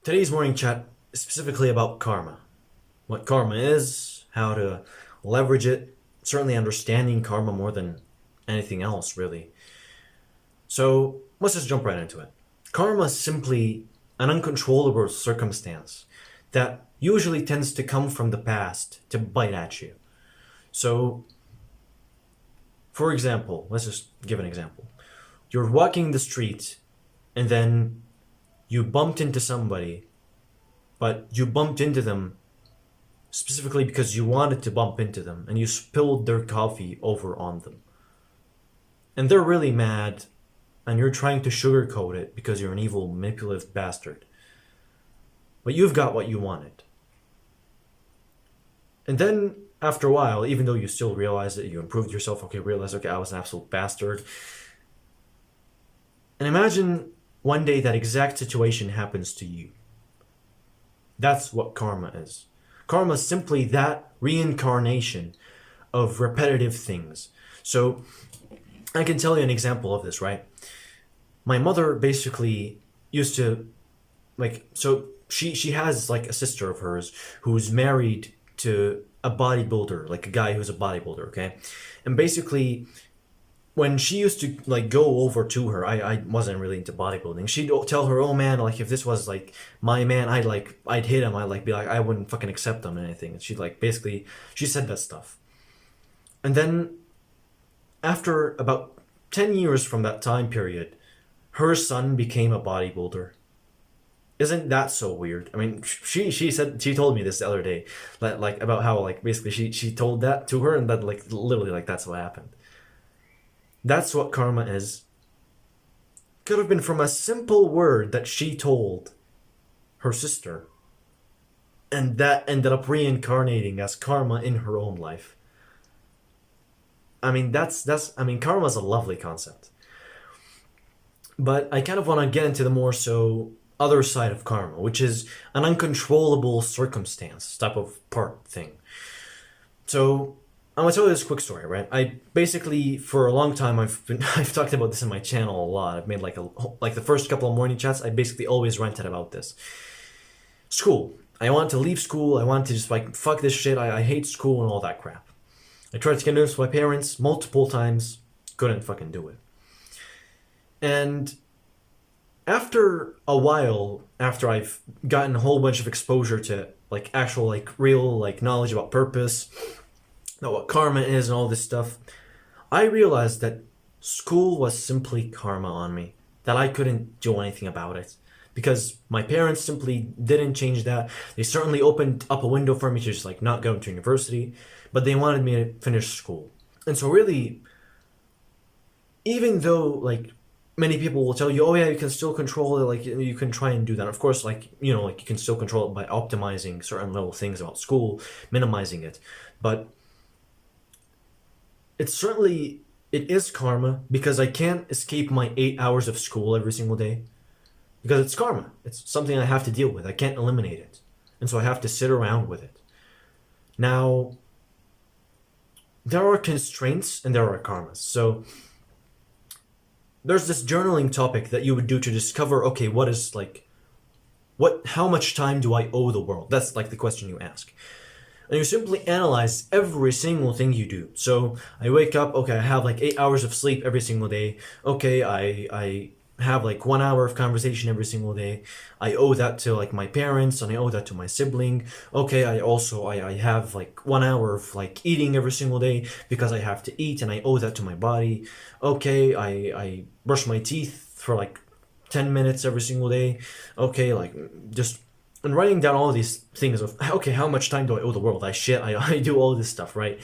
Today's morning chat is specifically about karma. What karma is, how to leverage it, certainly understanding karma more than anything else, really. So let's just jump right into it. Karma is simply an uncontrollable circumstance that usually tends to come from the past to bite at you. So, for example, let's just give an example. You're walking the street and then you bumped into somebody, but you bumped into them specifically because you wanted to bump into them and you spilled their coffee over on them. And they're really mad and you're trying to sugarcoat it because you're an evil, manipulative bastard. But you've got what you wanted. And then after a while, even though you still realize that you improved yourself, realize, I was an absolute bastard. And imagine one day that exact situation happens to you. That's what karma is. Karma is simply that reincarnation of repetitive things. So I can tell you an example of this, right? My mother basically used to, she has like a sister of hers who's married to a bodybuilder, like a guy who's a bodybuilder, okay? And basically, when she used to like go over to her, I wasn't really into bodybuilding. She'd tell her, "Oh man, like if this was like my man, I'd hit him. I'd like be like I wouldn't fucking accept him or anything." And she said that stuff. And then after about 10 years from that time period, her son became a bodybuilder. Isn't that so weird? I mean, she told me this the other day, like about how like basically she told that to her and that like literally like that's what happened. That's what karma is. Could have been from a simple word that she told her sister, and that ended up reincarnating as karma in her own life. I mean, karma is a lovely concept. But I kind of want to get into the more so other side of karma, which is an uncontrollable circumstance type of part thing. So I'm gonna tell you this quick story, right? I basically, for a long time, I've talked about this in my channel a lot. I've made like the first couple of morning chats. I basically always ranted about this. School. I wanted to leave school. I wanted to just like fuck this shit. I hate school and all that crap. I tried to get noticed by my parents multiple times. Couldn't fucking do it. And after a while, after I've gotten a whole bunch of exposure to like actual like real like knowledge about purpose, about what karma is and all this stuff, I realized that school was simply karma on me, that I couldn't do anything about it because my parents simply didn't change that. They certainly opened up a window for me to just like not go to university, but they wanted me to finish school. And so really, even though like many people will tell you, oh yeah, you can still control it, like you can try and do that. Of course, like, you know, like you can still control it by optimizing certain little things about school, minimizing it. But it is karma because I can't escape my 8 hours of school every single day because it's karma. It's something I have to deal with. I can't eliminate it. And so I have to sit around with it. Now, there are constraints and there are karmas. So there's this journaling topic that you would do to discover, okay, how much time do I owe the world? That's like the question you ask. And you simply analyze every single thing you do. So I wake up, okay, I have like 8 hours of sleep every single day. Okay, I have like 1 hour of conversation every single day. I owe that to like my parents and I owe that to my sibling. Okay, I have like 1 hour of like eating every single day because I have to eat and I owe that to my body. Okay, I brush my teeth for like 10 minutes every single day. Okay, like just and writing down all these things of, okay, how much time do I owe the world? I do all this stuff, right?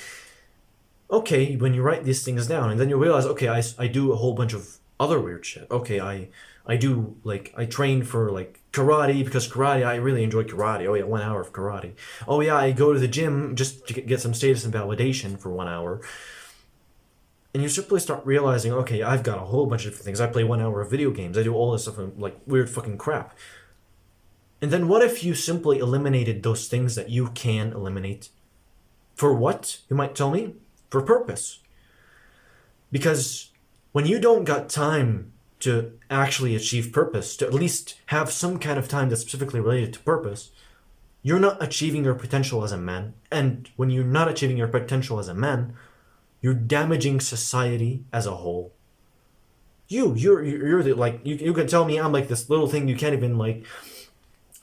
Okay, when you write these things down and then you realize, okay, I do a whole bunch of other weird shit. Okay, I do, like, I train for, like, karate because karate, I really enjoy karate. Oh yeah, 1 hour of karate. Oh yeah, I go to the gym just to get some status and validation for 1 hour. And you simply start realizing, okay, I've got a whole bunch of different things. I play 1 hour of video games. I do all this stuff and, like, weird fucking crap. And then what if you simply eliminated those things that you can eliminate? For what, you might tell me? For purpose. Because when you don't got time to actually achieve purpose, to at least have some kind of time that's specifically related to purpose, you're not achieving your potential as a man. And when you're not achieving your potential as a man, you're damaging society as a whole. You're the, like, you can tell me I'm like this little thing, you can't even like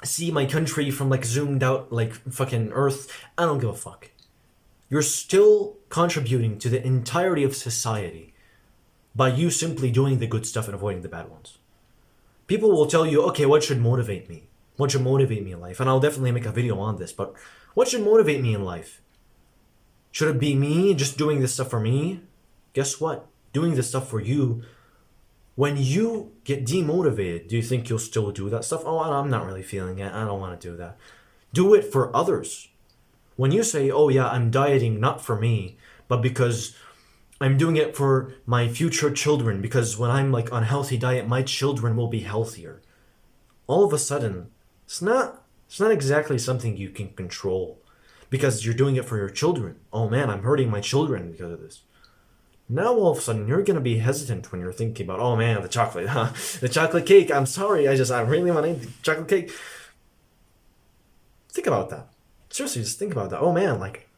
see my country from like zoomed out like fucking Earth. I don't give a fuck. You're still contributing to the entirety of society by you simply doing the good stuff and avoiding the bad ones. People will tell you, okay, what should motivate me? What should motivate me in life? And I'll definitely make a video on this, but what should motivate me in life? Should it be me just doing this stuff for me? Guess what? Doing this stuff for you. When you get demotivated, do you think you'll still do that stuff? Oh, I'm not really feeling it. I don't want to do that. Do it for others. When you say, oh yeah, I'm dieting not for me, but because I'm doing it for my future children, because when I'm like on a healthy diet, my children will be healthier. All of a sudden, it's not exactly something you can control because you're doing it for your children. Oh man, I'm hurting my children because of this. Now all of a sudden you're gonna be hesitant when you're thinking about, oh man, the chocolate, huh? The chocolate cake. I'm sorry, I really want to eat the chocolate cake. Think about that. Seriously, just think about that. Oh man, like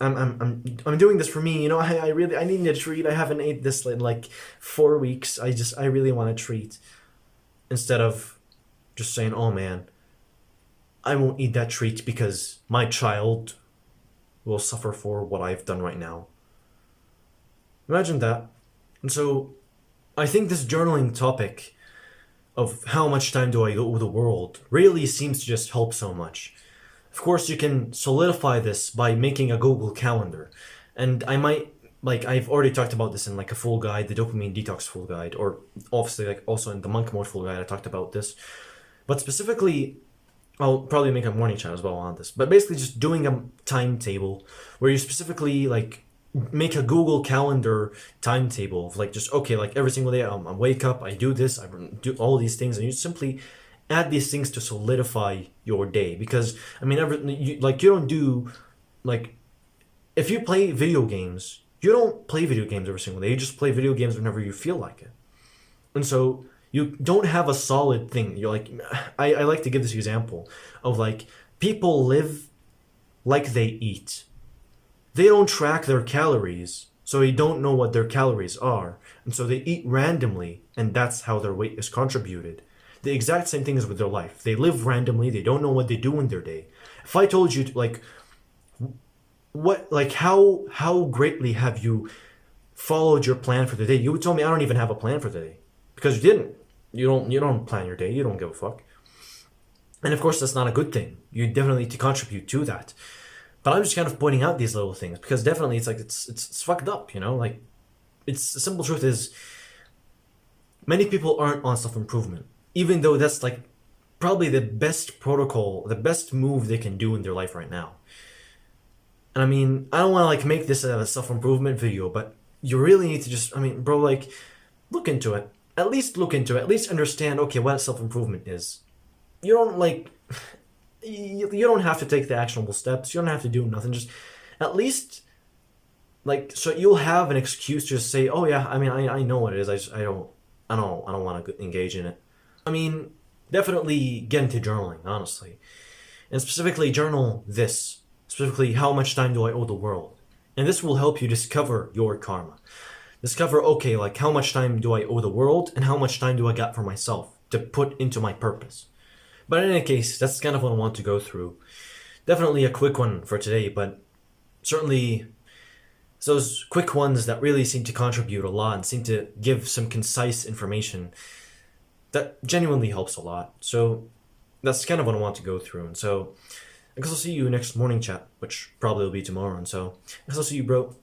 I'm doing this for me. You know, I need a treat. I haven't ate this in like 4 weeks. I really want a treat. Instead of just saying, oh man, I won't eat that treat because my child will suffer for what I've done right now. Imagine that. And so I think this journaling topic of how much time do I owe the world really seems to just help so much. Of course, you can solidify this by making a Google Calendar. And I might, like, I've already talked about this in like a full guide, the dopamine detox full guide, or obviously like also in the monk mode full guide, I talked about this. But specifically, I'll probably make a morning chat as well on this. But basically just doing a timetable where you specifically like make a Google Calendar timetable of like just, okay, like every single day I wake up, I do this, I do all these things, and you simply add these things to solidify your day. Because I mean, you don't do like, if you play video games, you don't play video games every single day. You just play video games whenever you feel like it. And so you don't have a solid thing. You're like, I like to give this example of like, people live like they eat. They don't track their calories, so they don't know what their calories are. And so they eat randomly, and that's how their weight is contributed. The exact same thing is with their life. They live randomly, they don't know what they do in their day. If I told you, like, how greatly have you followed your plan for the day? You would tell me I don't even have a plan for the day. Because you didn't. You don't plan your day, you don't give a fuck. And of course that's not a good thing. You definitely need to contribute to that. But I'm just kind of pointing out these little things because definitely it's like it's fucked up, you know? Like, it's the simple truth is many people aren't on self-improvement, even though that's like probably the best protocol, the best move they can do in their life right now. And I mean, I don't want to like make this a self-improvement video, but you really need to just, I mean, bro, like, look into it. At least look into it. At least understand, okay, what self-improvement is. You don't like, you don't have to take the actionable steps. You don't have to do nothing. Just at least, like, so you'll have an excuse to just say, oh yeah, I mean, I know what it is. I don't want to engage in it. I mean, definitely get into journaling, honestly, and specifically journal this. Specifically, how much time do I owe the world? And this will help you discover your karma. Discover, okay, like how much time do I owe the world and how much time do I got for myself to put into my purpose. But in any case, that's kind of what I want to go through. Definitely a quick one for today, but certainly it's those quick ones that really seem to contribute a lot and seem to give some concise information that genuinely helps a lot. So that's kind of what I want to go through. And so I guess I'll see you next morning chat, which probably will be tomorrow. And so I guess I'll see you, bro.